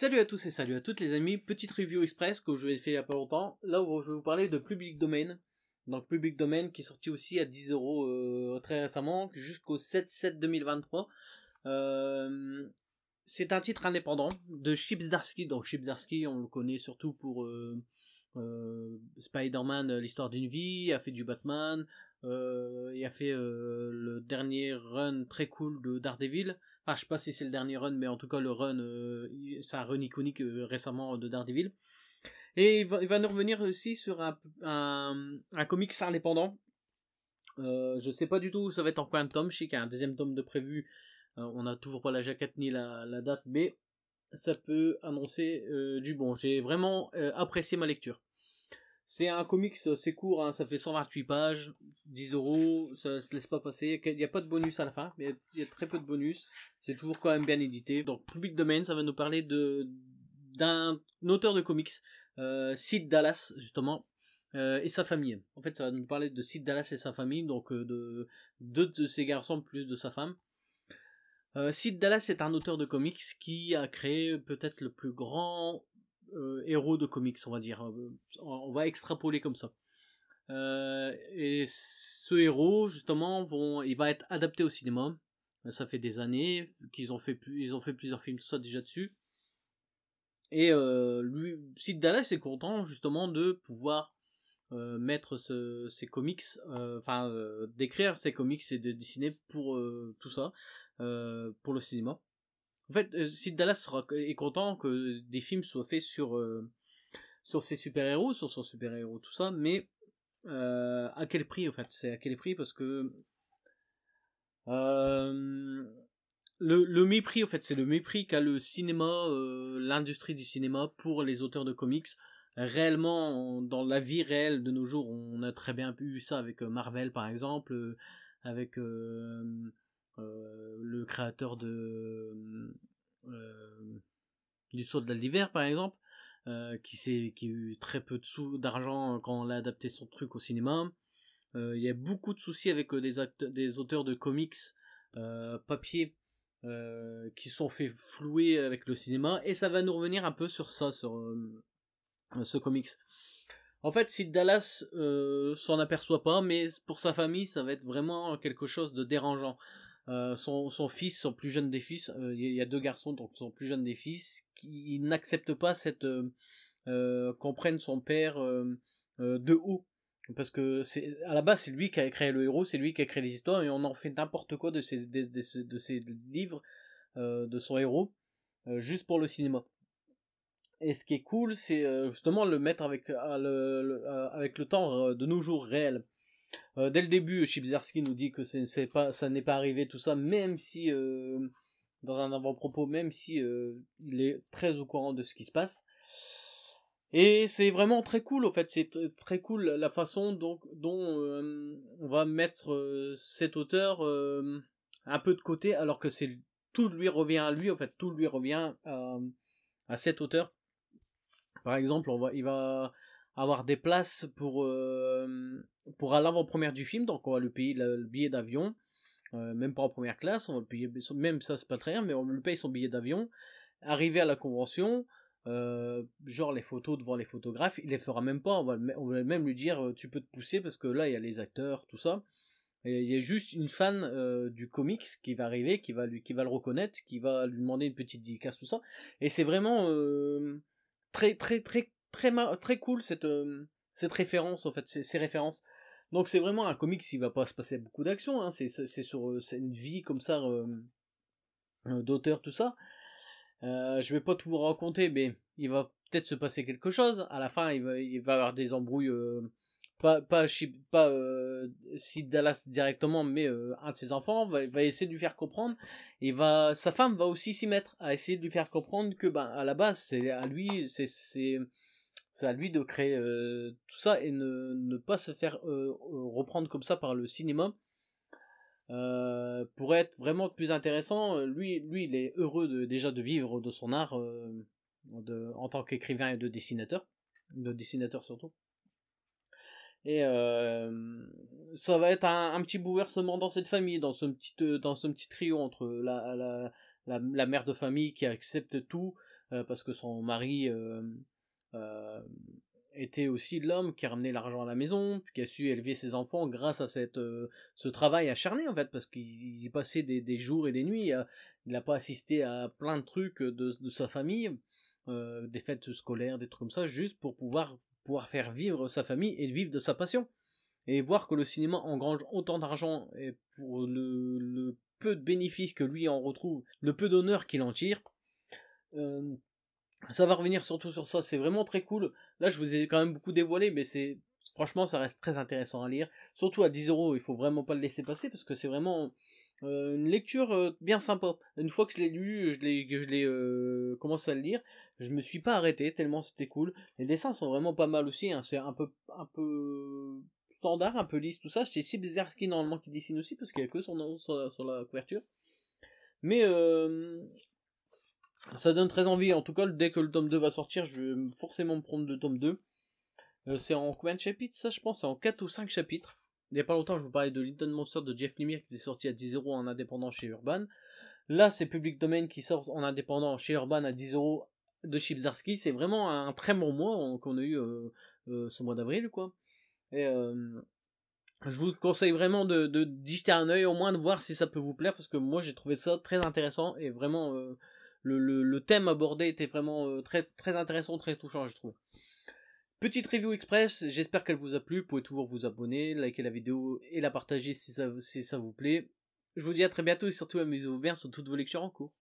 Salut à tous et salut à toutes les amis, petite review express que je vais faire il y a pas longtemps, là où je vais vous parler de Public Domain. Donc Public Domain qui est sorti aussi à 10 € très récemment, jusqu'au 7/7/2023. C'est un titre indépendant de Chip Zdarsky. Donc Chip Zdarsky, on le connaît surtout pour Spider-Man, l'histoire d'une vie, il a fait du Batman, il a fait le dernier run très cool de Daredevil. Enfin, je sais pas si c'est le dernier run, mais en tout cas le run, c'est un run iconique récemment de Daredevil. Et il va nous revenir aussi sur un comics indépendant. Je sais pas du tout où ça va être en combien de tomes. Je sais qu'il y a un deuxième tome de prévu. On n'a toujours pas la jaquette ni la date, mais ça peut annoncer du bon. J'ai vraiment apprécié ma lecture. C'est un comics, c'est court, hein, ça fait 128 pages, 10 €, ça se laisse pas passer. Il n'y a pas de bonus à la fin, mais il y a très peu de bonus. C'est toujours quand même bien édité. Donc Public Domain, ça va nous parler d'un auteur de comics, Sid Dallas justement, et sa famille. En fait, ça va nous parler de Sid Dallas et sa famille, donc de deux de ses garçons plus de sa femme. Sid Dallas est un auteur de comics qui a créé peut-être le plus grand héros de comics, on va dire. On va extrapoler comme ça. Et ce héros, justement, il va être adapté au cinéma. Ça fait des années qu'ils ont fait plusieurs films, tout ça déjà dessus. Et Sid Dallas est content justement de pouvoir mettre ses comics, d'écrire ses comics et de dessiner pour tout ça, pour le cinéma. En fait, Sid Dallas est content que des films soient faits sur ses super-héros, sur son super-héros, tout ça, mais à quel prix en fait? C'est à quel prix? Parce que le mépris, en fait, c'est le mépris qu'a le cinéma, l'industrie du cinéma pour les auteurs de comics. Réellement, dans la vie réelle de nos jours, on a très bien vu ça avec Marvel par exemple, avec le créateur du Soldat d'hiver par exemple, qui a eu très peu d'argent quand on a adapté son truc au cinéma. Il y a beaucoup de soucis avec des auteurs de comics papier qui sont fait flouer avec le cinéma, et ça va nous revenir un peu sur ça, sur ce comics. En fait, Sid Dallas s'en aperçoit pas, mais pour sa famille, ça va être vraiment quelque chose de dérangeant. Son fils, son plus jeune des fils, il y a deux garçons, donc son plus jeune des fils, qui n'accepte pas qu'on prenne son père de haut. Parce que à la base, c'est lui qui a créé le héros, c'est lui qui a créé les histoires, et on en fait n'importe quoi de ses livres, de son héros, juste pour le cinéma. Et ce qui est cool, c'est justement le mettre avec le temps de nos jours réels. Dès le début, Chip Zdarsky nous dit que ça n'est pas arrivé tout ça, même si dans un avant-propos, même si il est très au courant de ce qui se passe. Et c'est vraiment très cool, en fait. C'est très cool la façon dont on va mettre cet auteur un peu de côté, alors que tout lui revient à lui, en fait. Tout lui revient à cet auteur. Par exemple, il va avoir des places pour à l'avant-première du film, donc on va lui payer le billet d'avion, même pas en première classe, on va le payer, même ça c'est pas très rien, mais on lui paye son billet d'avion. Arrivé à la convention, genre les photos devant les photographes, il les fera même pas, on va même lui dire tu peux te pousser parce que là il y a les acteurs, tout ça. Et il y a juste une fan du comics qui va arriver, qui va le reconnaître, qui va lui demander une petite dédicace, tout ça. Et c'est vraiment très très très très très cool cette référence, en fait, ces références. Donc c'est vraiment un comics, il va pas se passer beaucoup d'action, hein. C'est une vie comme ça d'auteur, tout ça. Je vais pas tout vous raconter, mais il va peut-être se passer quelque chose. À la fin, il va avoir des embrouilles, pas Sid Dallas directement, mais un de ses enfants va essayer de lui faire comprendre. Et sa femme va aussi s'y mettre à essayer de lui faire comprendre que, à la base, c'est à lui, c'est à lui de créer tout ça, et ne pas se faire reprendre comme ça par le cinéma. Pour être vraiment plus intéressant, lui il est heureux déjà de vivre de son art en tant qu'écrivain et de dessinateur surtout. Et ça va être un petit bouleversement dans cette famille, dans ce petit trio entre la mère de famille qui accepte tout, parce que son mari euh, était aussi l'homme qui ramenait l'argent à la maison, puis qui a su élever ses enfants grâce à ce travail acharné en fait, parce qu'il passait des jours et des nuits, il n'a pas assisté à plein de trucs de sa famille, des fêtes scolaires, des trucs comme ça, juste pour pouvoir faire vivre sa famille et vivre de sa passion. Et voir que le cinéma engrange autant d'argent et pour le peu de bénéfices que lui en retrouve, le peu d'honneur qu'il en tire, euh, ça va revenir surtout sur ça, c'est vraiment très cool. Là, je vous ai quand même beaucoup dévoilé, mais franchement, ça reste très intéressant à lire. Surtout à 10 €, il faut vraiment pas le laisser passer parce que c'est vraiment une lecture bien sympa. Une fois que je l'ai lu, je l'ai commencé à le lire, je me suis pas arrêté tellement c'était cool. Les dessins sont vraiment pas mal aussi, hein. C'est un peu standard, un peu lisse, tout ça. C'est Sib Zdarsky normalement qui dessine aussi parce qu'il y a que son nom sur la couverture. Mais ça donne très envie. En tout cas, dès que le tome 2 va sortir, je vais forcément me prendre le tome 2. C'est en combien de chapitres ça, je pense? C'est en 4 ou 5 chapitres. Il n'y a pas longtemps, je vous parlais de Little Monster de Jeff Lemire qui est sorti à 10 € en indépendant chez Urban. Là, c'est Public Domain qui sort en indépendant chez Urban à 10 € de Chip Zdarsky. C'est vraiment un très bon mois qu'on a eu ce mois d'avril, quoi. Et je vous conseille vraiment d'y jeter un œil, au moins de voir si ça peut vous plaire, parce que moi j'ai trouvé ça très intéressant et vraiment le thème abordé était vraiment très, très intéressant, très touchant, je trouve. Petite review express, j'espère qu'elle vous a plu. Vous pouvez toujours vous abonner, liker la vidéo et la partager si ça vous plaît. Je vous dis à très bientôt et surtout amusez-vous bien sur toutes vos lectures en cours.